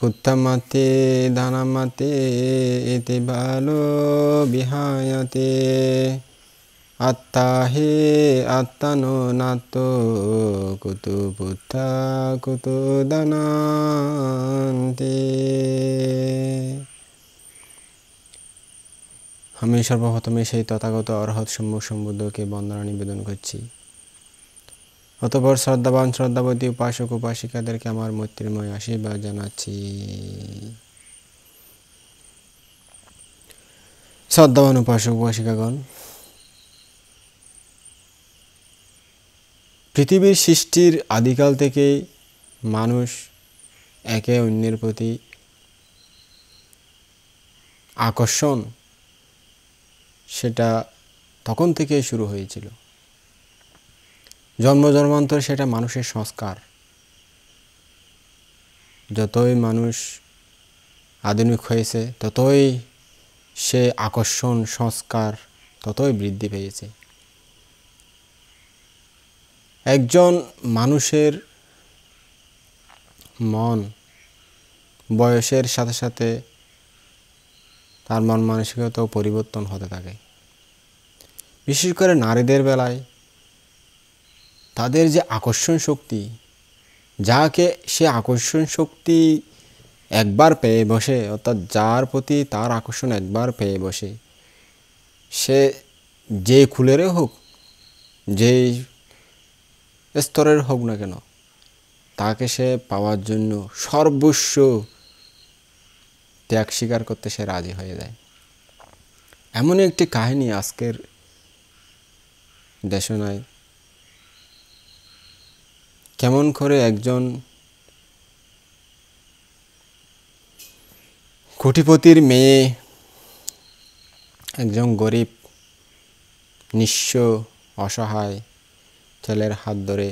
পুত্তমতে ধনমতে ইতি বালো বিহায়তে আত্তা হে আত্তানো নাতো কুতু পুত্তা কুতু ধনন্তে। আমি সর্বপ্রথমে সেই তথাগত অরহৎ সম্মুখ সম্বুদ্ধকে বন্দনা নিবেদন করছি। অতঃপর শ্রদ্ধাবান শ্রদ্ধাবতী উপাসক উপাসিকাদেরকে আমার মৈত্রীময় আশীর্বাদ জানাচ্ছি। শ্রদ্ধাবান উপাসক উপাসিকাগণ, পৃথিবীর সৃষ্টির আদিকাল থেকেই মানুষ একে অন্যের প্রতি আকর্ষণ সেটা তখন থেকেই শুরু হয়েছিল। জন্ম জন্মান্তর সেটা মানুষের সংস্কার। যতই মানুষ আধুনিক হয়েছে ততই সে আকর্ষণ সংস্কার ততই বৃদ্ধি পেয়েছে। একজন মানুষের মন বয়সের সাথে সাথে তার মন মানসিকতাও পরিবর্তন হতে থাকে। বিশেষ করে নারীদের বেলায় তাদের যে আকর্ষণ শক্তি, যাকে সে আকর্ষণ শক্তি একবার পেয়ে বসে, অর্থাৎ যার প্রতি তার আকর্ষণ একবার পেয়ে বসে, সে যে কুলেরই হোক, যেই স্তরের হোক না কেন, তাকে সে পাওয়ার জন্য সর্বস্ব ত্যাগ স্বীকার করতে সে রাজি হয়ে যায়। এমন একটি কাহিনী আজকের দেশনায়, কেমন করে একজন কোটিপতির মেয়ে একজন গরিব নিঃস্ব অসহায় ছেলের হাত ধরে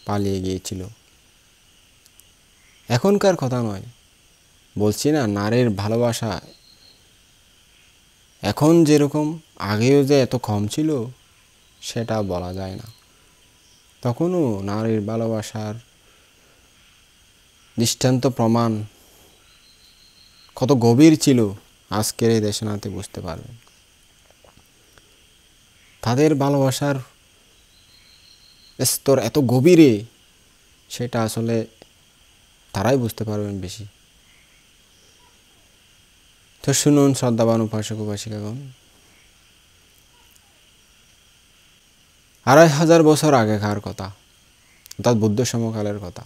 পালিয়ে গিয়েছিল। এখনকার কথা নয়, বলছি না নারীর ভালোবাসা এখন যেরকম, আগেও যে এত কম ছিল সেটা বলা যায় না। তখনও নারীর ভালোবাসার দৃষ্টান্ত প্রমাণ কত গভীর ছিল আজকের এই দেশনাতে বুঝতে পারবেন। তাদের ভালোবাসার স্তর এত গভীরে, সেটা আসলে তারাই বুঝতে পারবেন বেশি। তো শুনুন শ্রদ্ধাবান উপাসক উপাসিকাগণ, ২৫০০ বছর আগেকার কথা, অর্থাৎ বুদ্ধ সমকালের কথা।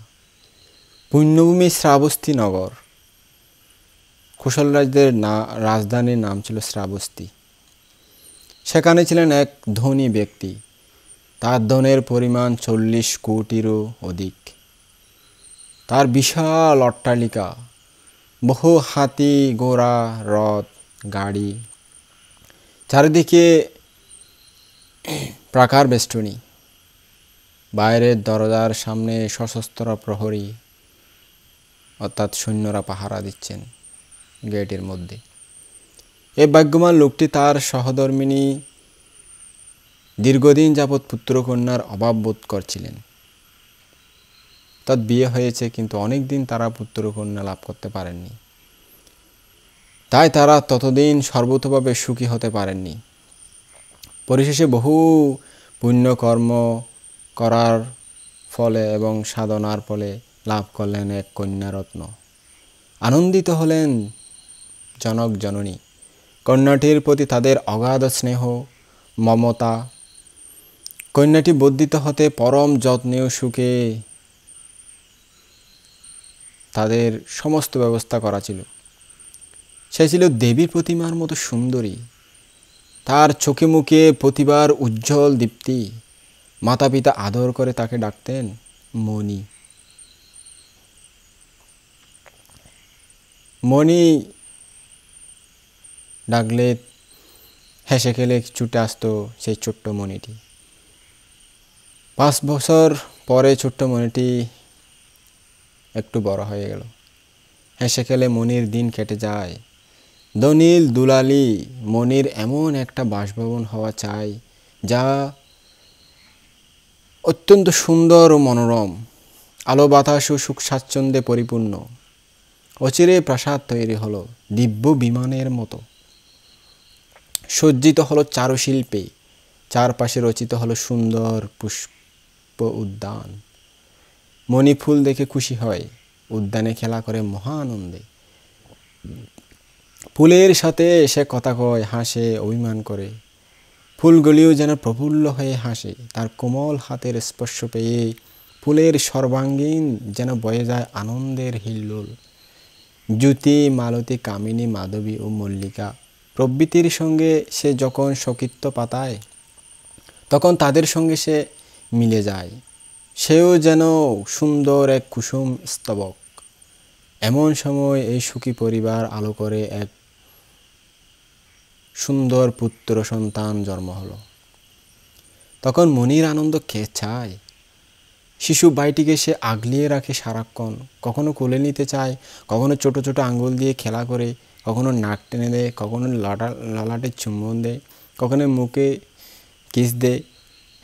পুণ্যভূমি শ্রাবস্তী নগর, কুশল রাজ্যের রাজধানীর নাম ছিল শ্রাবস্তী। সেখানে ছিলেন এক ধনী ব্যক্তি। তার ধনের পরিমাণ ৪০ কোটিরও অধিক। তার বিশাল অট্টালিকা, বহু হাতি ঘোড়া রথ গাড়ি, চারিদিকে প্রাকার বেষ্টনী, বাইরের দরজার সামনে সশস্ত্র প্রহরী অর্থাৎ সৈন্যরা পাহারা দিচ্ছেন গেটের মধ্যে। এই ভাগ্যবান লোকটি তার সহধর্মিণী দীর্ঘদিন যাবৎ পুত্রকন্যার অভাব বোধ করছিলেন। তার বিয়ে হয়েছে, কিন্তু অনেক দিন তারা পুত্রকন্যা লাভ করতে পারেননি। তাই তারা ততদিন সর্বতোভাবে সুখী হতে পারেননি। পরিশেষে বহু পুণ্যকর্ম করার ফলে এবং সাধনার ফলে লাভ করলেন এক কন্যারত্ন। আনন্দিত হলেন জনক জননী। কন্যাটির প্রতি তাদের অগাধ স্নেহ মমতা। কন্যাটি বর্ধিত হতে পরম যত্নে ও সুখে তাদের সমস্ত ব্যবস্থা করা ছিল। সে ছিল দেবীর প্রতিমার মতো সুন্দরী। তার চোখে মুখে প্রতিভার উজ্জ্বল দীপ্তি। মাতা পিতা আদর করে তাকে ডাকতেন মণি। মণি ডাকলে হেসে খেলে ছুটে আসতো সেই ছোট্ট মণিটি। ৫ বছর পরে ছোট্ট মণিটি একটু বড় হয়ে গেল। হেসে খেলে মণির দিন কেটে যায়। দনিল দুলালি মণির এমন একটা বাসভবন হওয়া চাই যা অত্যন্ত সুন্দর ও মনোরম, আলো বাতাস ও সুখ স্বাচ্ছন্দ্যে পরিপূর্ণ। অচিরে প্রাসাদ তৈরি হলো দিব্য বিমানের মতো, সজ্জিত হলো চারুশিল্পে, চারপাশে রচিত হলো সুন্দর পুষ্প উদ্যান। মণি ফুল দেখে খুশি হয়, উদ্যানে খেলা করে মহা আনন্দে। ফুলের সাথে সে কথা কয়, হাসে, অভিমান করে। ফুলগুলিও যেন প্রফুল্ল হয়ে হাসে, তার কোমল হাতের স্পর্শ পেয়ে ফুলের সর্বাঙ্গীন যেন বয়ে যায় আনন্দের হিল্লোল। জ্যোতি, মালতী, কামিনী, মাধবী ও মল্লিকা প্রভৃতির সঙ্গে সে যখন সকিত্ব পাতায়, তখন তাদের সঙ্গে সে মিলে যায়। সেও যেন সুন্দর এক কুসুম স্তবক। এমন সময় এই সুখী পরিবার আলো করে এক সুন্দর পুত্র সন্তান জন্ম হলো। তখন মনির আনন্দ কে চায়? শিশু ভাইটিকে সে আগলিয়ে রাখে সারাক্ষণ, কখনো কোলে নিতে চায়, কখনো ছোট ছোট আঙ্গুল দিয়ে খেলা করে, কখনো নাক টেনে দেয়, কখনো ললাটে চুম্বন দেয়, কখনো মুখে কিস দেয়।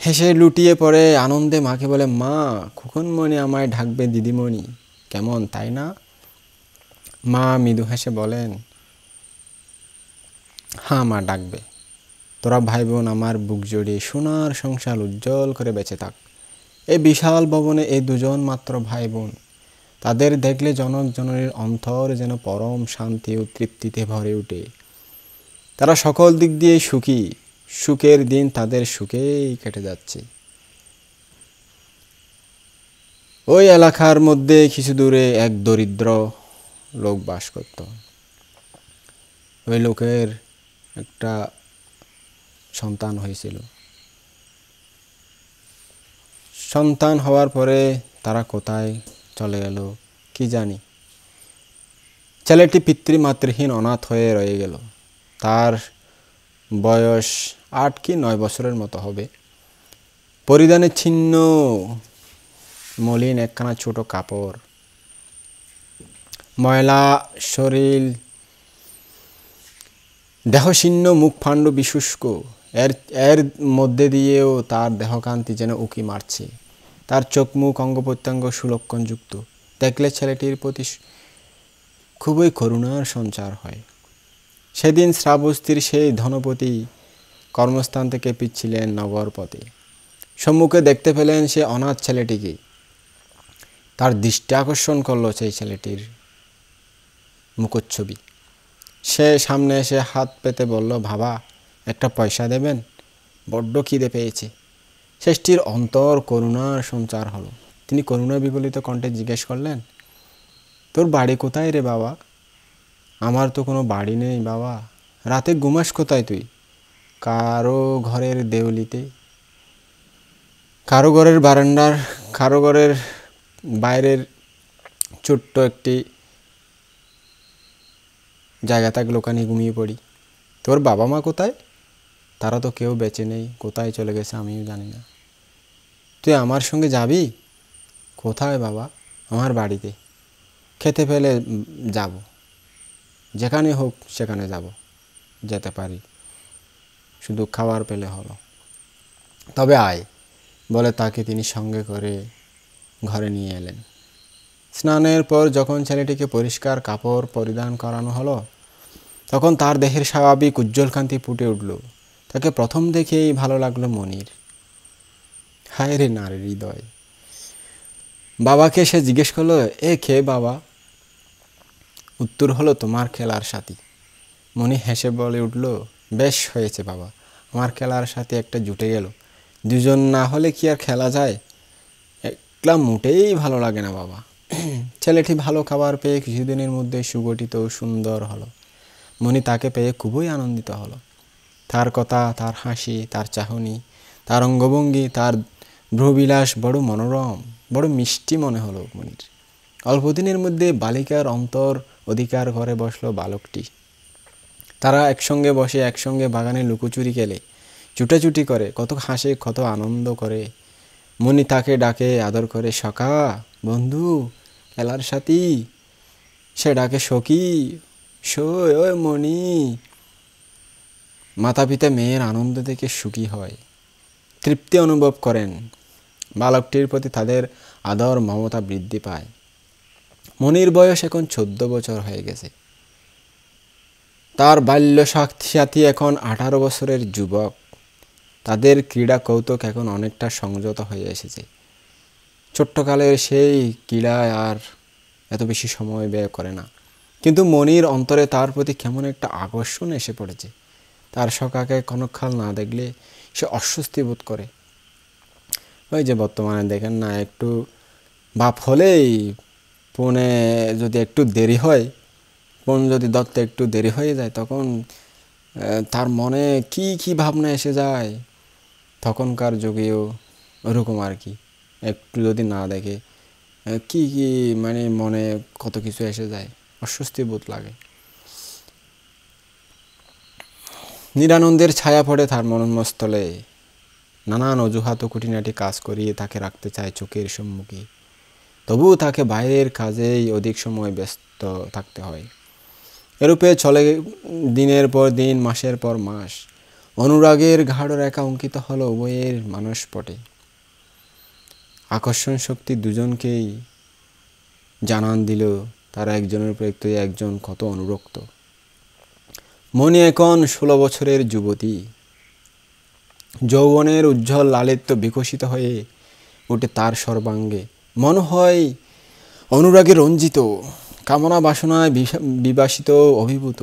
হেসে লুটিয়ে পড়ে আনন্দে মাকে বলে, মা, খোকনমণি আমায় ডাকবে দিদিমণি, কেমন তাই না? মা মৃদু হেসে বলেন, হ্যাঁ মা, ডাকবে। তোরা ভাই বোন আমার বুক জড়িয়ে সোনার সংসার উজ্জ্বল করে বেঁচে থাক। এই বিশাল ভবনে এই দুজন মাত্র ভাই বোন, তাদের দেখলে জনক জননীর অন্তর যেন পরম শান্তি ও তৃপ্তিতে ভরে ওঠে। তারা সকল দিক দিয়ে সুখী, সুখের দিন তাদের সুখেই কেটে যাচ্ছে। ওই এলাকার মধ্যে কিছু দূরে এক দরিদ্র লোক বাস করত। ওই লোকের একটা সন্তান হয়েছিল। সন্তান হওয়ার পরে তারা কোথায় চলে গেল কি জানি। ছেলেটি পিতৃমাতৃহীন অনাথ হয়ে রয়ে গেল। তার বয়স 8 কি 9 বছরের মতো হবে। পরিধানে ছিন্ন মলিন একখানা ছোট কাপড়, ময়লা শরীর, দেহশীর্ণ, মুখ ফাণ্ড বিশুষ্ক। এর মধ্যে দিয়েও তার দেহকান্তি যেন উকি মারছে। তার চোখ মুখ অঙ্গ প্রত্যঙ্গ সুলক্ষণযুক্ত। দেখলে ছেলেটির প্রতি খুবই করুণার সঞ্চার হয়। সেদিন শ্রাবস্তীর সেই ধনপতি কর্মস্থান থেকে ফিরছিলেন নগর পথে। সম্মুখে দেখতে পেলেন সে অনাথ ছেলেটিকে। তার দৃষ্টি আকর্ষণ করল সেই ছেলেটির মুখচ্ছবি। সে সামনে এসে হাত পেতে বলল, বাবা, একটা পয়সা দেবেন, বড্ড খিদে পেয়েছে। শেষটির অন্তর করুণার সঞ্চার হলো। তিনি করুণা বিগলিত কণ্ঠে জিজ্ঞেস করলেন, তোর বাড়ি কোথায় রে বাবা? আমার তো কোনো বাড়ি নেই বাবা। রাতে ঘুমাস কোথায় তুই? কারো ঘরের দেউলিতে, কারো ঘরের বারান্দার, কারো ঘরের বাইরের ছোট্ট একটি জায়গা থাকলে ওখানে ঘুমিয়ে পড়ি। তোর বাবা মা কোথায়? তারা তো কেউ বেঁচে নেই, কোথায় চলে গেছে আমিও জানি না। তুই আমার সঙ্গে যাবি? কোথায় বাবা? আমার বাড়িতে। খেতে পেলে যাব, যেখানে হোক সেখানে যাব, যেতে পারি, শুধু খাবার পেলে হলো। তবে আয়, বলে তাকে তিনি সঙ্গে করে ঘরে নিয়ে এলেন। স্নানের পর যখন ছেলেটিকে পরিষ্কার কাপড় পরিধান করানো হলো, তখন তার দেহের স্বাভাবিক উজ্জ্বল কান্তি ফুটে উঠল। তাকে প্রথম দেখেই ভালো লাগলো মনির। হায় রে নারীর হৃদয়! বাবাকে সে জিজ্ঞেস করলো, এ কে বাবা? উত্তর হলো, তোমার খেলার সাথী। মনি হেসে বলে উঠল, বেশ হয়েছে বাবা, আমার খেলার সাথে একটা জুটে গেল। দুজন না হলে কি আর খেলা যায়? একলা মোটেই ভালো লাগে না বাবা। ছেলেটি ভালো খাবার পেয়ে কিছুদিনের মধ্যে সুগঠিত ও সুন্দর হলো। মনি তাকে পেয়ে খুবই আনন্দিত হলো। তার কথা, তার হাসি, তার চাহনি, তার অঙ্গভঙ্গি, তার ভ্রুবিলাস বড় মনোরম, বড় মিষ্টি মনে হলো মনির। অল্পদিনের মধ্যে বালিকার অন্তর অধিকার ঘরে বসলো বালকটি। তারা একসঙ্গে বসে একসঙ্গে বাগানে লুকোচুরি খেলে, ছুটাছুটি করে, কত হাসে, কত আনন্দ করে। মনি তাকে ডাকে আদর করে, সখা, বন্ধু, খেলার সাথী। সে ডাকে সখী, সই, ওই মনি। মাতা পিতা মেয়ের আনন্দ দেখে সুখী হয়, তৃপ্তি অনুভব করেন। বালকটির প্রতি তাদের আদর মমতা বৃদ্ধি পায়। মনির বয়স এখন 14 বছর হয়ে গেছে। তার বাল্য সাথী এখন 18 বছরের যুবক। তাদের ক্রীড়া কৌতুক এখন অনেকটা সংযত হয়ে এসেছে। ছোট্টকালের সেই ক্রীড়ায় আর এত বেশি সময় ব্যয় করে না। কিন্তু মনির অন্তরে তার প্রতি কেমন একটা আকর্ষণ এসে পড়েছে। তার সখাকে ক্ষণকাল না দেখলে সে অস্বস্তি বোধ করে। ওই যে বর্তমানে দেখেন না, একটু বাপ হলেই ফোনে যদি একটু দেরি হয়, ফোন যদি ধরতে একটু দেরি হয়ে যায়, তখন তার মনে কি কি ভাবনা এসে যায়। তখনকার যুগেও ওরকম আর কি, একটু যদি না দেখে কি কি মানে মনে কত কিছু এসে যায়, অস্বস্তি বোধ লাগে। নিরানন্দের ছায়া পড়ে তার মনস্থলে। নানান অজুহাত ও খুঁটিনাটি কাজ করিয়ে তাকে রাখতে চায় চোখের সম্মুখে, তবুও তাকে বাইরের কাজেই অধিক সময় ব্যস্ত থাকতে হয়। এরূপে চলে দিনের পর দিন, মাসের পর মাস। অনুরাগের গাঢ় রেখা অঙ্কিত হলো উভয়ের মানসপটে। আকর্ষণ শক্তি দুজনকেই জানান দিল তারা একজনের প্রতি একজন কত অনুরক্ত। মনি এখন 16 বছরের যুবতী। যৌবনের উজ্জ্বল লালিত্য বিকশিত হয়ে ওঠে তার সর্বাঙ্গে। মনে হয় অনুরাগে রঞ্জিত, কামনা বাসনায় বিবাসিত, অভিভূত।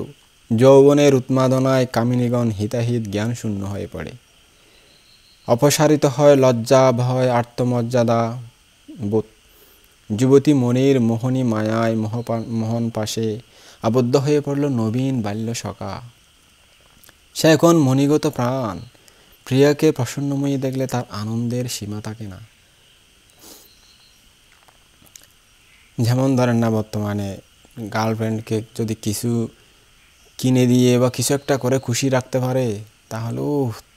যৌবনের উন্মাদনায় কামিনীগণ হিতাহিত জ্ঞান শূন্য হয়ে পড়ে। অপসারিত হয় লজ্জা, ভয়, আত্মমর্যাদা বোধ। যুবতী মনির মোহনী মায়ায় মোহন পাশে আবদ্ধ হয়ে পড়ল নবীন বাল্য সখা। সে এখন মণিগত প্রাণ। প্রিয়াকে প্রসন্নময়ী দেখলে তার আনন্দের সীমা থাকে না। যেমন ধরেন না, বর্তমানে গার্লফ্রেন্ডকে যদি কিছু কিনে দিয়ে বা কিছু একটা করে খুশি রাখতে পারে, তাহলে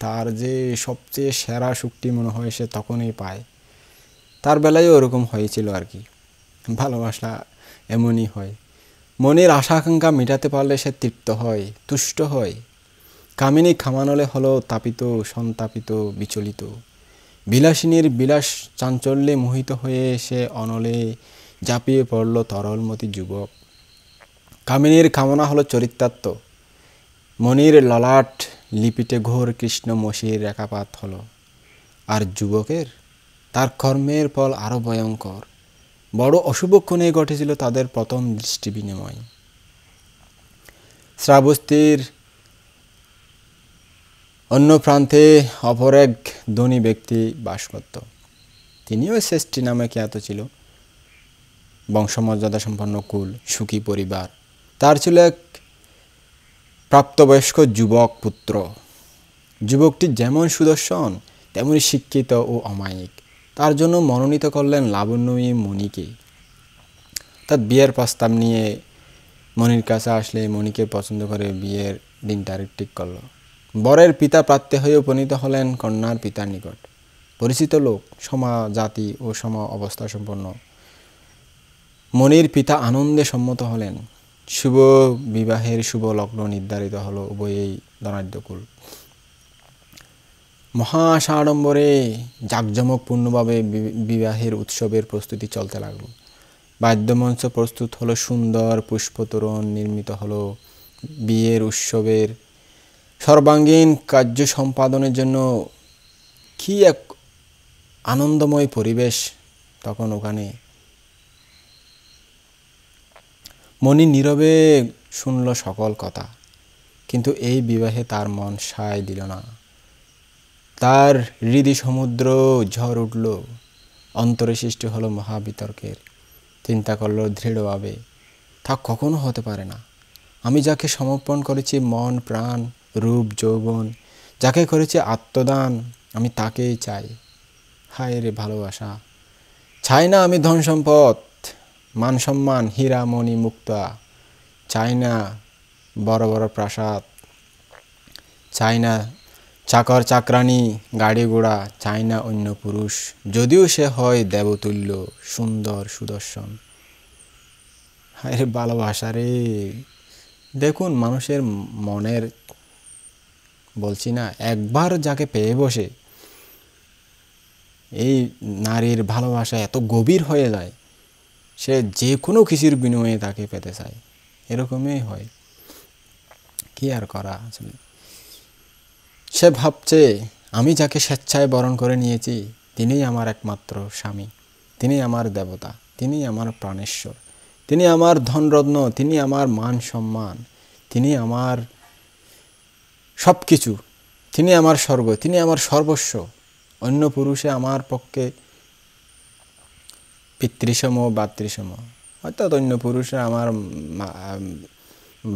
তার যে সবচেয়ে সেরা সুখটি মনে হয় সে তখনই পায়। তার বেলায়ও ওরকম হয়েছিল আর কি। ভালোবাসা এমনই হয়। মনের আশা আকাঙ্ক্ষা মেটাতে পারলে সে তৃপ্ত হয়, তুষ্ট হয়। কামিনী খামানলে হলো তাপিত, সন্তাপিত, বিচলিত। বিলাসিনীর বিলাস চাঞ্চল্যে মোহিত হয়ে সে অনলে ঝাঁপিয়ে পড়ল তরলমতি যুবক। কামিনীর কামনা হলো চরিতার্থ। মনির ললাট লিপিটে ঘোর কৃষ্ণ মসির রেখাপাত হলো। আর যুবকের, তার কর্মের ফল আরো ভয়ঙ্কর। বড় অশুভক্ষণে ঘটেছিল তাদের প্রথম দৃষ্টি বিনিময়। শ্রাবস্তীর অন্য প্রান্তে অপর এক ধনী ব্যক্তি বাস করত। তিনিও শ্রেষ্ঠী নামে খ্যাত ছিল। বংশমর্যাদা সম্পন্ন কুল, সুখী পরিবার। তার ছিল এক প্রাপ্তবয়স্ক যুবক পুত্র। যুবকটি যেমন সুদর্শন তেমনি শিক্ষিত ও অমায়িক। তার জন্য মনোনীত করলেন লাবণ্যময়ী মণিকে। তার বিয়ের প্রস্তাব নিয়ে মণির কাছে আসলে মণিকে পছন্দ করে বিয়ের দিন তারিখ ঠিক করল। বরের পিতা প্রার্থী হয়ে উপনীত হলেন কন্যার পিতার নিকট। পরিচিত লোক, সমা জাতি ও সম অবস্থা সম্পন্ন। মণির পিতা আনন্দে সম্মত হলেন। শুভ বিবাহের শুভ লগ্ন নির্ধারিত হলো। উভয়েই ধনাঢ্যকুল। মহাসাড়ম্বরে জাঁকজমকপূর্ণভাবে বিবাহের উৎসবের প্রস্তুতি চলতে লাগলো। বাদ্যমঞ্চ প্রস্তুত হলো, সুন্দর পুষ্পতোরণ নির্মিত হলো। বিয়ের উৎসবের সর্বাঙ্গীন কার্য সম্পাদনের জন্য কি এক আনন্দময় পরিবেশ তখন ওখানে। মণি নীরবে শুনল সকল কথা, কিন্তু এই বিবাহে তার মন সায় দিল না। তার হৃদয় সমুদ্র ঝড় উঠল। অন্তরে সৃষ্টি হলো মহাবিতর্কের। চিন্তা করলো দৃঢ়ভাবে, তা কখনো হতে পারে না। আমি যাকে সমর্পণ করেছি মন, প্রাণ, রূপ, যৌবন, যাকে করেছি আত্মদান, আমি তাকেই চাই। হায় রে ভালোবাসা! চাই না আমি ধন সম্পদ, মান সম্মান, হীরা মণি মুক্তা। চাই না বড় বড় প্রাসাদ, চাই না চাকর চাকরানি, গাড়ি ঘোড়া, চাই না অন্য পুরুষ, যদিও সে হয় দেবতুল্য, সুন্দর, সুদর্শন। হায় রে ভালোবাসা রে! দেখুন মানুষের মনের, বলছি না, একবার যাকে পেয়ে বসে এই নারীর ভালোবাসা এত গভীর হয়ে যায়, সে যে কোনো কিছুর বিনিময়ে তাকে পেতে চায়, এরকমই হয়। কি আর করা আসলে। সে ভাবছে আমি যাকে স্বেচ্ছায় বরণ করে নিয়েছি তিনিই আমার একমাত্র স্বামী, তিনি আমার দেবতা, তিনি আমার প্রাণেশ্বর, তিনি আমার ধনরত্ন, তিনি আমার মান সম্মান, তিনি আমার সব কিছু, তিনি আমার স্বর্গ, তিনি আমার সর্বস্ব। অন্য পুরুষে আমার পক্ষে পিতৃসম ভাতৃসম, অর্থাৎ অন্য পুরুষে আমার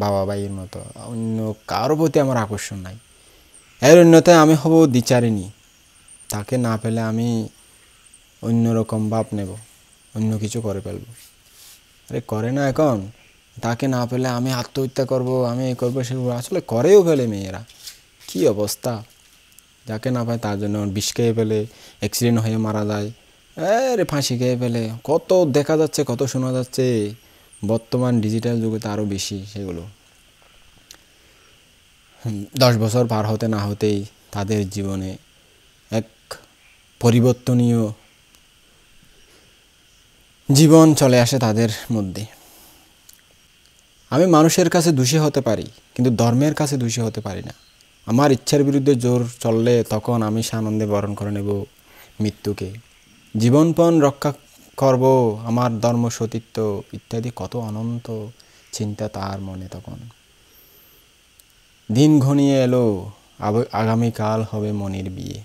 বাবা ভাইয়ের মতো, অন্য কারো প্রতি আমার আকর্ষণ নাই। এর অন্যতায় আমি হব দ্বিচারিণী, তাকে না পেলে আমি অন্যরকম ভাব নেব, অন্য কিছু করে ফেলব। আরে করে না এখন, তাকে না পেলে আমি আত্মহত্যা করব, আমি এই করবো সেগুলো, আসলে করেও ফেলে মেয়েরা। কি অবস্থা, যাকে না পায় তার জন্য বিষ খেয়ে ফেলে, অ্যাক্সিডেন্ট হয়ে মারা যায়, আরে ফাঁসি খেয়ে ফেলে, কত দেখা যাচ্ছে, কত শোনা যাচ্ছে। বর্তমান ডিজিটাল যুগে তো আরও বেশি সেগুলো। 10 বছর পার হতে না হতেই তাদের জীবনে এক পরিবর্তনীয় জীবন চলে আসে তাদের মধ্যে। আমি মানুষের কাছে দোষী হতে পারি, কিন্তু ধর্মের কাছে দোষী হতে পারি না। আমার ইচ্ছার বিরুদ্ধে জোর চললে তখন আমি সানন্দে বরণ করে নেব মৃত্যুকে, জীবনপণ রক্ষা করব, আমার ধর্ম সতীত্ব ইত্যাদি কত অনন্ত চিন্তা তার মনে তখন। দিন ঘনিয়ে এলো, আগামীকাল হবে মনির বিয়ে,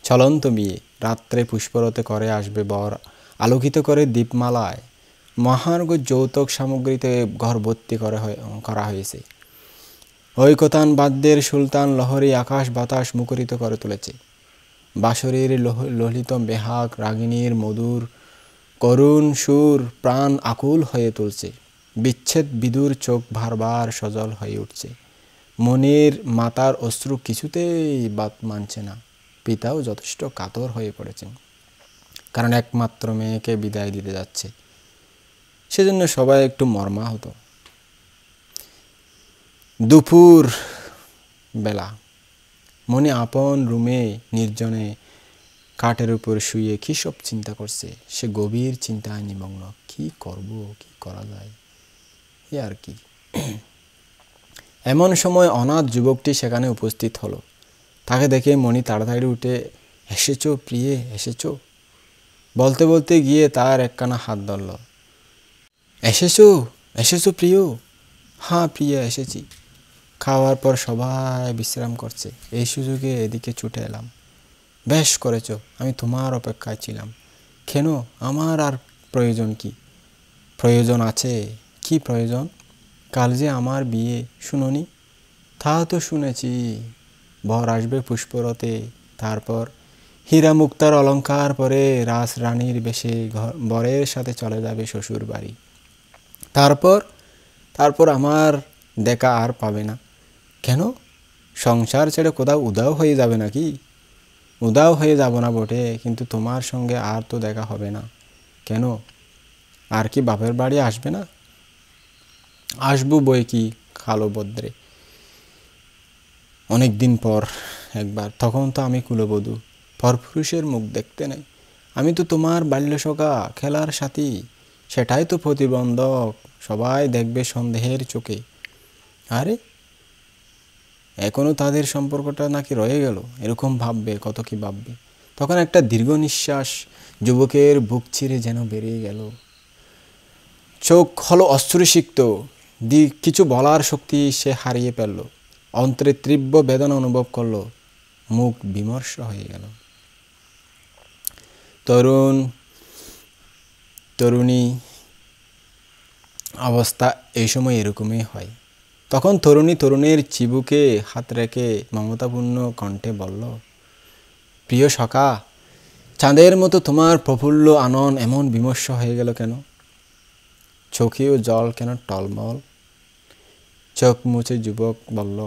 চলন্ত বিয়ে। রাত্রে পুষ্পরতে করে আসবে বর, আলোকিত করে দীপমালায় মহার্ঘ যৌতুক সামগ্রীতে ঘর ভর্তি করা হয়েছে। ঐকতান বাদ্যের সুলতান লহরী আকাশ বাতাস মুখরিত করে তুলেছে। বাঁশরীর ললিত বেহাগ রাগিনীর মধুর করুণ সুর প্রাণ আকুল হয়ে তুলছে। বিচ্ছেদ বিদুর চোখ বারবার সজল হয়ে উঠছে। মনির মাতার অশ্রু কিছুতেই বাদ মানছে না। পিতাও যথেষ্ট কাতর হয়ে পড়েছেন, কারণ একমাত্র মেয়েকে বিদায় দিতে যাচ্ছে। সেজন্য সবাই একটু মর্মাহত। দুপুর বেলা মনি আপন রুমে নির্জনে কাঠের উপর শুয়ে কী সব চিন্তা করছে। সে গভীর চিন্তায় নিমগ্ন। কি করব, কি করা যায়, এ আর কি। এমন সময় অনাথ যুবকটি সেখানে উপস্থিত হলো। তাকে দেখে মনি তাড়াতাড়ি উঠে, এসেছো প্রিয়ে, এসেছো বলতে বলতে গিয়ে তার একখানা হাত ধরল। এসেছো, এসেছো প্রিয়? হ্যাঁ প্রিয়া, এসেছি। খাওয়ার পর সবাই বিশ্রাম করছে, এই সুযোগে এদিকে ছুটে এলাম। বেশ করেছো, আমি তোমার অপেক্ষায় ছিলাম। কেন, আমার আর প্রয়োজন কি? প্রয়োজন আছে। কি প্রয়োজন? কাল যে আমার বিয়ে, শুনোনি? তা তো শুনেছি। বর আসবে পুষ্পরতে, তারপর হীরা মুক্তার অলংকার পরে রাজরানীর বেশে বরের সাথে চলে যাবে শ্বশুর বাড়ি। তারপর আমার দেখা আর পাবে না। কেন, সংসার ছেড়ে কোথাও উধাও হয়ে যাবে নাকি? উধাও হয়ে যাব না বটে, কিন্তু তোমার সঙ্গে আর তো দেখা হবে না। কেন, আর কি বাপের বাড়ি আসবে না? আসবো বই কি, কালো ভদ্রে, অনেক দিন পর একবার। তখন তো আমি কুলবধূ, পরপুরুষের মুখ দেখতে নেই। আমি তো তোমার বাল্যসখা, খেলার সাথী, সেটাই তো প্রতিবন্ধক। সবাই দেখবে সন্দেহের চোখে। আরে এখনো তাদের সম্পর্কটা নাকি রয়ে গেল, এরকম ভাববে, কত কি ভাববে। তখন একটা দীর্ঘ নিঃশ্বাস যুবকের বুক চিরে যেন বেরিয়ে গেল। চোখ হলো অশ্রুসিক্ত, কিছু বলার শক্তি সে হারিয়ে ফেলল। অন্তরে তীব্র বেদনা অনুভব করল, মুখ বিমর্ষ হয়ে গেল। তরুণী অবস্থা এই সময় এরকমই হয়। তখন তরুণী তরুণীর চিবুকে হাত রেখে মমতাপূর্ণ কণ্ঠে বলল, প্রিয় সখা, চাঁদের মতো তোমার প্রফুল্ল আনন এমন বিমর্ষ হয়ে গেল কেন? চোখেও জল কেন টলমল? চোখ মুছে যুবক বলল,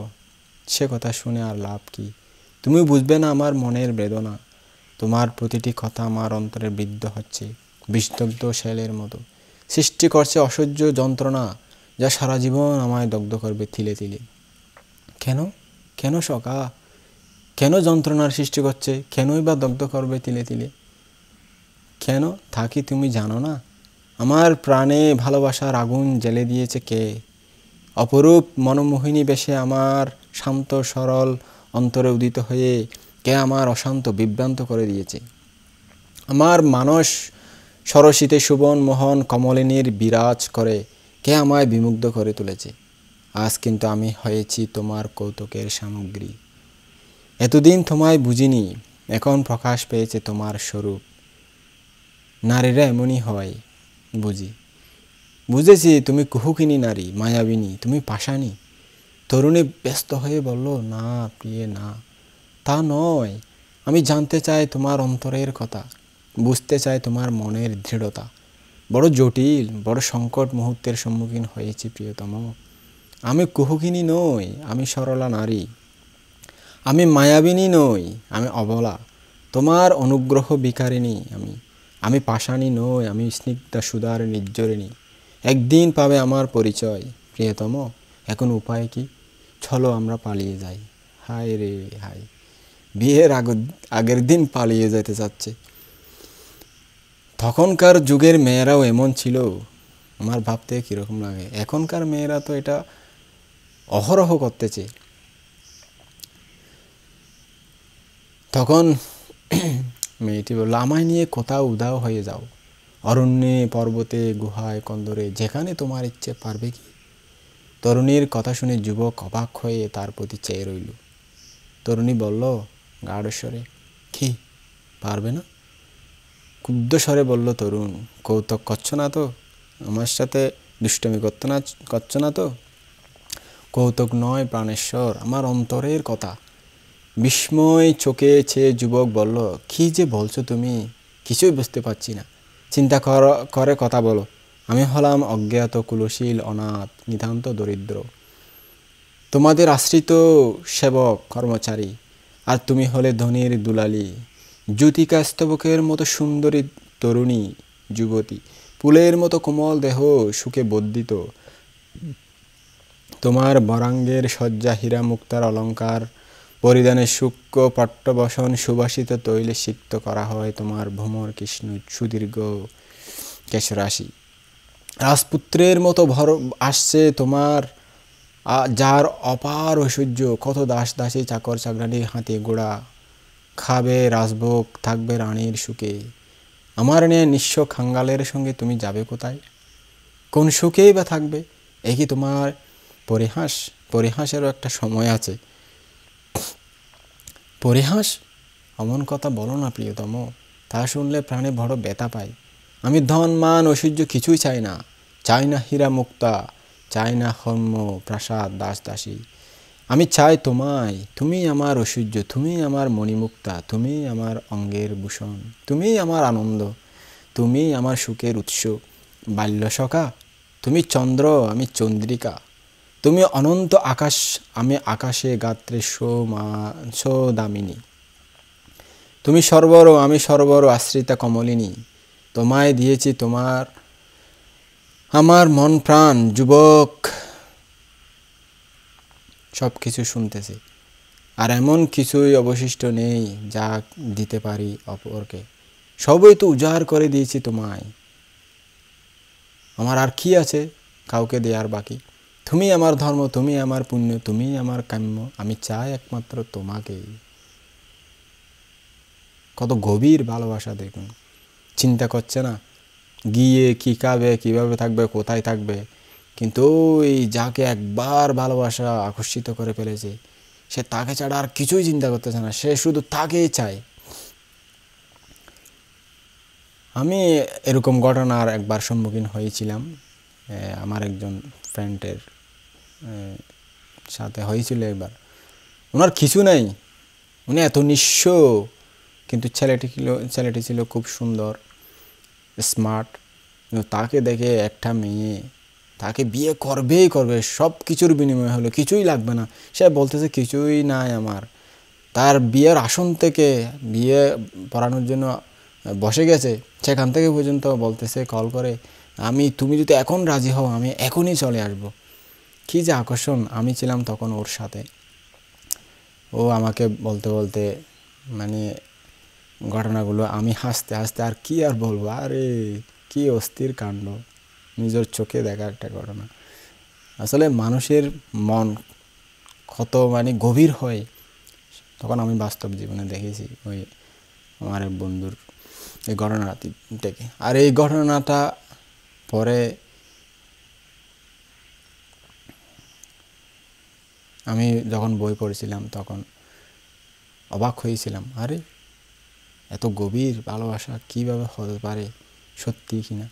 সে কথা শুনে আর লাভ কি? তুমি বুঝবে না আমার মনের বেদনা। তোমার প্রতিটি কথা আমার অন্তরে বিদ্ধ হচ্ছে, বিষদগ্ধ শেলের মতো। সৃষ্টি করছে অসহ্য যন্ত্রণা, যা সারা জীবন আমায় দগ্ধ করবে তিলে তিলে। কেন, কেন সখা, কেন যন্ত্রণার সৃষ্টি করছে? কেনই বা দগ্ধ করবে তিলে তিলে? কেন, তা কি তুমি জানো না? আমার প্রাণে ভালোবাসার আগুন জ্বেলে দিয়েছে কে? অপরূপ মনোমোহিনী বেশে আমার শান্ত সরল অন্তরে উদিত হয়ে কে আমার অশান্ত বিভ্রান্ত করে দিয়েছে? আমার মানস সরসিতে সুবন মোহন কমলিনীর বিরাজ করে কে আমায় বিমুগ্ধ করে তুলেছে? আজ কিন্তু আমি হয়েছি তোমার কৌতুকের সামগ্রী। এতদিন তোমায় বুঝিনি, এখন প্রকাশ পেয়েছে তোমার স্বরূপ। নারীরা এমনই হয় বুঝি। বুঝেছি তুমি কুহুকিনী নারী, মায়াবিনী, তুমি পাষাণী। তরুণী ব্যস্ত হয়ে বলল, না প্রিয়ে না, তা নয়। আমি জানতে চাই তোমার অন্তরের কথা, বুঝতে চাই তোমার মনের দৃঢ়তা। বড় জটিল, বড় সংকট মুহূর্তের সম্মুখীন হয়েছি প্রিয়তম। আমি কুহুকিনী নই, আমি সরলা নারী। আমি মায়াবিনী নই, আমি অবলা। তোমার অনুগ্রহ বিকারিণী আমি পাষাণী নই, আমি স্নিগ্ধা সুধার নির্ঝরিণী। একদিন পাবে আমার পরিচয় প্রিয়তম। এখন উপায় কি? চলো আমরা পালিয়ে যাই। হায় রে হায়, বিয়ের আগের দিন পালিয়ে যেতে চাচ্ছে। তখনকার যুগের মেয়েরাও এমন ছিল? আমার ভাবতে কীরকম লাগে। এখনকার মেয়েরা তো এটা অহরহ করতেছে। তখন মেয়েটি বলল, আমায় নিয়ে কোথাও উধাও হয়ে যাও, অরণ্যে পর্বতে গুহায় কন্দরে, যেখানে তোমার ইচ্ছে। পারবে কি? তরুণীর কথা শুনে যুবক অবাক হয়ে তার প্রতি চেয়ে রইল। তরুণী বলল গাঢ় স্বরে, কি পারবে না? ক্ষুব্ধ স্বরে বলল তরুণ, কৌতুক করছ না তো? আমার সাথে দুষ্টমি করছো না তো? কৌতুক নয় প্রাণেশ্বর, আমার অন্তরের কথা। বিস্ময় চোখে চেয়ে যুবক বলল, কি যে বলছো তুমি? কিছুই বুঝতে পারছি না। চিন্তা করে কথা বলো। আমি হলাম অজ্ঞাত, কুলশীল, অনাথ, নিতান্ত দরিদ্র, তোমাদের আশ্রিত সেবক কর্মচারী। আর তুমি হলে ধনীর দুলালি, জ্যোতিকা স্তবকের মতো সুন্দরী তরুণী যুবতী, ফুলের মতো কোমল দেহ সুখে বর্ধিত। তোমার বরাঙ্গের শয্যা হীরা মুক্তার অলঙ্কার পরিধানে সূক্ষ্ম পট্টবসন সুবাসিত তৈলে সিক্ত করা হয় তোমার ভ্রমর কৃষ্ণ সুদীর্ঘ কেশরাশি। রাজপুত্রের মতো আসছে তোমার, যার অপার ঐশ্বর্য, কত দাস দাসী চাকর চাকরানি হাতে গোড়া খাবে রাজভোগ, থাকবে রানীর সুখে। আমার নিয়ে নিঃস্ব খাঙ্গালের সঙ্গে তুমি যাবে কোথায়? কোন সুখেই বা থাকবে? এ কি তোমার পরিহাস? পরিহাসেরও একটা সময় আছে। পরিহাস? অমন কথা বলো না প্রিয়তম, তা শুনলে প্রাণে বড় ব্যথা পাই। আমি ধন মান ঐশ্বর্য কিছুই চাই না। চাই না হীরা মুক্তা, চাই না হর্ম প্রাসাদ দাস দাসী। আমি চাই তোমায়। তুমি আমার ঐশ্বর্য, তুমি আমার মণিমুক্তা, তুমি আমার অঙ্গের ভূষণ, তুমি আমার আনন্দ, তুমি আমার সুখের উৎস। বাল্যসখা, তুমি চন্দ্র, আমি চন্দ্রিকা। তুমি অনন্ত আকাশ, আমি আকাশে গাত্রে সৌদামিনী। তুমি সর্বর, আমি সর্বর আশ্রিতা কমলিনী। তোমায় দিয়েছি তোমার আমার মন প্রাণ। যুবক সব কিছু শুনতেছে, আর এমন কিছুই অবশিষ্ট নেই যা দিতে পারি অপরকে। সবই তো উজাড় করে দিয়েছি তোমায়। আমার আর কি আছে কাউকে দেওয়ার বাকি? তুমি আমার ধর্ম, তুমি আমার পুণ্য, তুমি আমার কাম্য। আমি চাই একমাত্র তোমাকেই। কত গভীর ভালোবাসা দেখুন। চিন্তা করছে না গিয়ে কী খাবে, কীভাবে থাকবে, কোথায় থাকবে, কিন্তু ওই যাকে একবার ভালোবাসা আকর্ষিত করে ফেলেছে, সে তাকে ছাড়া আর কিছুই চিন্তা করতেছে না, সে শুধু তাকেই চায়। আমি এরকম ঘটনার একবার সম্মুখীন হয়েছিলাম। আমার একজন ফ্রেন্ডের সাথে হয়েছিল একবার। ওনার কিছু নাই, উনি এত নিঃস্ব, কিন্তু ছেলেটি ছিল খুব সুন্দর, স্মার্ট। তাকে দেখে একটা মেয়ে তাকে বিয়ে করবেই করবে, সব কিছুর বিনিময়ে হলো, কিছুই লাগবে না। সে বলতেছে কিছুই নাই আমার। তার বিয়ের আসন থেকে বিয়ে পড়ানোর জন্য বসে গেছে, সেখান থেকে পর্যন্ত বলতেছে কল করে, তুমি যদি এখন রাজি হও আমি এখনই চলে আসব। কী যে আকর্ষণ! আমি ছিলাম তখন ওর সাথে। ও আমাকে বলতে বলতে মানে ঘটনাগুলো আমি হাসতে হাসতে আর কি আর বলবো। আরে কি অস্থির কাণ্ড, নিজের চোখে দেখা একটা ঘটনা। আসলে মানুষের মন কত মানে গভীর হয়, তখন আমি বাস্তব জীবনে দেখেছি ওই আমার এক বন্ধুর এই ঘটনাটি থেকে। আর এই ঘটনাটা পরে আমি যখন বই পড়েছিলাম তখন অবাক হয়েছিলাম, আরে এত গভীর ভালোবাসা কীভাবে হতে পারে, সত্যি কিনা।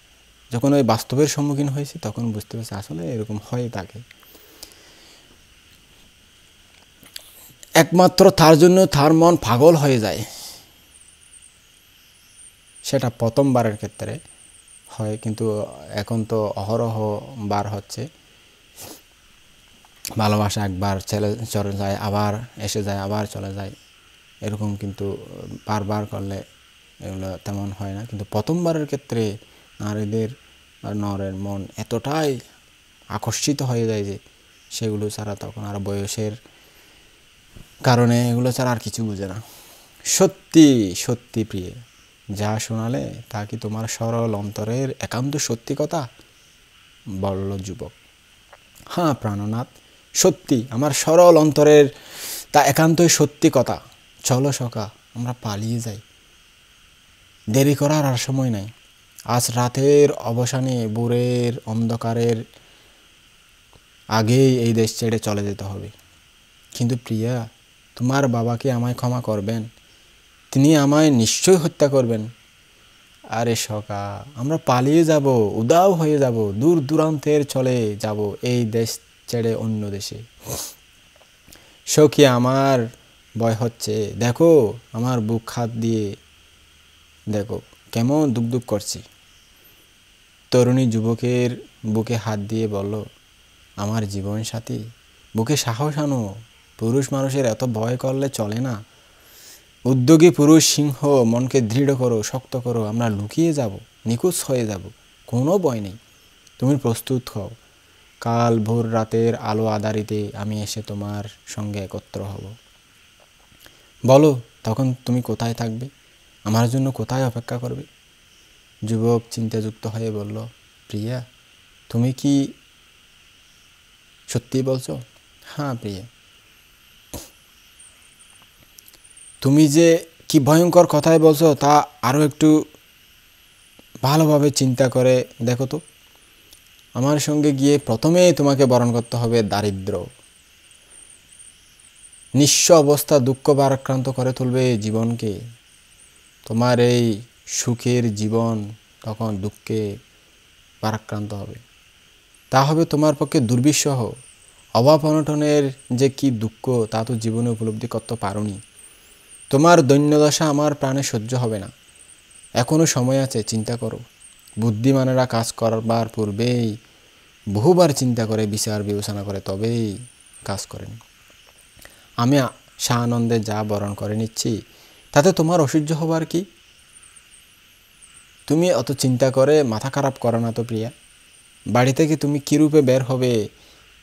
যখন ওই বাস্তবের সম্মুখীন হয়েছি তখন বুঝতে পারছি আসলে এরকম হয়ে থাকে। একমাত্র তার জন্য তার মন পাগল হয়ে যায়, সেটা প্রথমবারের ক্ষেত্রে হয়, কিন্তু এখন তো অহরহ বার হচ্ছে। ভালোবাসা একবার চলে যায়, আবার এসে যায়, আবার চলে যায়, এরকম কিন্তু বারবার করলে এগুলো তেমন হয় না। কিন্তু প্রথমবারের ক্ষেত্রে নারীদের বা নরের মন এতটাই আকর্ষিত হয়ে যায় যে সেগুলো ছাড়া তখন আর বয়সের কারণে এগুলো ছাড়া আর কিছু বুঝে না। সত্যি সত্যি প্রিয়, যা শোনালে তা কি তোমার সরল অন্তরের একান্ত সত্যি কথা? বলল যুবক। হ্যাঁ প্রাণনাথ, সত্যি আমার সরল অন্তরের তা একান্তই সত্যি কথা। চলো সখা, আমরা পালিয়ে যাই, দেরি করার আর সময় নাই। আজ রাতের অবসানে ভোরের অন্ধকারের আগেই এই দেশ ছেড়ে চলে যেতে হবে। কিন্তু প্রিয়া, তোমার বাবাকে আমায় ক্ষমা করবেন? তিনি আমায় নিশ্চয় হত্যা করবেন। আরে সখা, আমরা পালিয়ে যাব, উদাও হয়ে যাব, দূর দূরান্তের চলে যাব, এই দেশ ছেড়ে অন্য দেশে। সখী, আমার ভয় হচ্ছে, দেখো আমার বুক হাত দিয়ে দেখো কেমন দুকদুক করছি। তরুণী যুবকের বুকে হাত দিয়ে বলল, আমার জীবন সাথী, বুকে সাহস আনো, পুরুষ মানুষের এত ভয় করলে চলে না। উদ্যোগী পুরুষ সিংহ, মনকে দৃঢ় করো, শক্ত করো, আমরা লুকিয়ে যাব, নিখোঁজ হয়ে যাব, কোনো ভয় নেই। তুমি প্রস্তুত হও, কাল ভোর রাতের আলো আধারিতে আমি এসে তোমার সঙ্গে একত্র হব। বলো তখন তুমি কোথায় থাকবে, আমার জন্য কোথায় অপেক্ষা করবে? যুবক চিন্তাযুক্ত হয়ে বলল, প্রিয়া, তুমি কি সত্যি বলছো? হ্যাঁ প্রিয়া, তুমি যে কি ভয়ঙ্কর কথাই বলছো তা আরও একটু ভালোভাবে চিন্তা করে দেখো তো। আমার সঙ্গে গিয়ে প্রথমেই তোমাকে বরণ করতে হবে দারিদ্র, নিঃস্ব অবস্থা, দুঃখ ভারাক্রান্ত করে তুলবে জীবনকে। তোমার এই সুখের জীবন তখন দুঃখে ভারাক্রান্ত হবে, তা হবে তোমার পক্ষে দুর্বিষহ। অভাব অনটনের যে কি দুঃখ তা তো জীবনে উপলব্ধি করতে পারোনি। তোমার দৈন্যদশা আমার প্রাণে সহ্য হবে না। এখনও সময় আছে, চিন্তা করো। বুদ্ধিমানেরা কাজ করবার পূর্বেই বহুবার চিন্তা করে, বিচার বিবেচনা করে তবেই কাজ করেন। আমি সানন্দে যা বরণ করে নিচ্ছি তাতে তোমার অসহ্য হবার কি? তুমি অত চিন্তা করে মাথা খারাপ করো না তো প্রিয়া। বাড়ি থেকে তুমি কী রূপে বের হবে?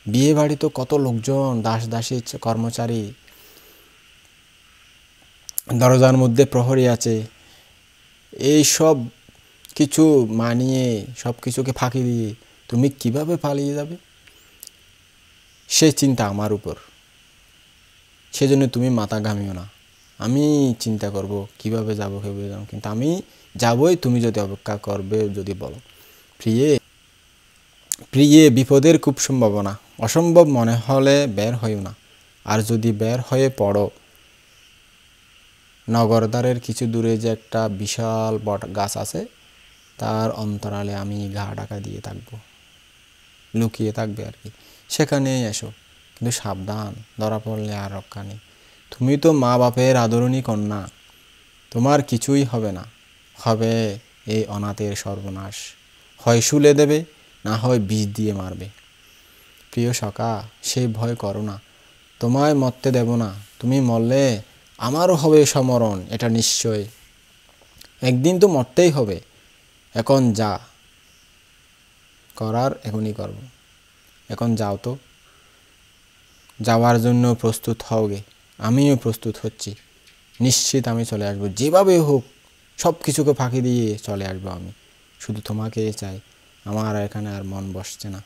বিয়ে বাড়ি তো কত লোকজন, দাস দাসী, কর্মচারী, দরজার মধ্যে প্রহরী আছে, এই সব কিছু মানিয়ে, সব কিছুকে ফাঁকি দিয়ে তুমি কিভাবে পালিয়ে যাবে? সে চিন্তা আমার উপর, সেজন্য তুমি মাথা ঘামিও না। আমি চিন্তা করব কিভাবে যাব, কিভাবে যাব, কিন্তু আমি যাবই, তুমি যদি অপেক্ষা করবে যদি বলো। প্রিয়ে, প্রিয়ে, বিপদের খুব সম্ভাবনা, অসম্ভব মনে হলে বের হইও না। আর যদি বের হয়ে পড়ো, নগরদ্বারের কিছু দূরে যে একটা বিশাল বট গাছ আছে, তার অন্তরালে আমি গা ঢাকা দিয়ে থাকবো, লুকিয়ে থাকবে আর কি, সেখানেই এসো। কিন্তু সাবধান, ধরা পড়লে আর রক্ষা নেই। তুমি তো মা বাপের আদরণী কন্যা, তোমার কিছুই হবে না, হবে এই অনাথের সর্বনাশ। হয় শুলে দেবে, না হয় বিষ দিয়ে মারবে। প্রিয় সখা, সেই ভয় করো না, তোমায় মরতে দেব না। তুমি মরলে আমারও হবে সমরণ, এটা নিশ্চয়। একদিন তো মরতেই হবে। এখন যা করার এখনই করব। এখন যাও তো, যাওয়ার জন্য প্রস্তুত হও গে। আমিও প্রস্তুত হচ্ছি, নিশ্চিত আমি চলে আসবো, যেভাবে হোক সব কিছুকে ফাঁকি দিয়ে চলে আসবো আমি। শুধু তোমাকেই চাই, আমার এখানে আর মন বসছে না।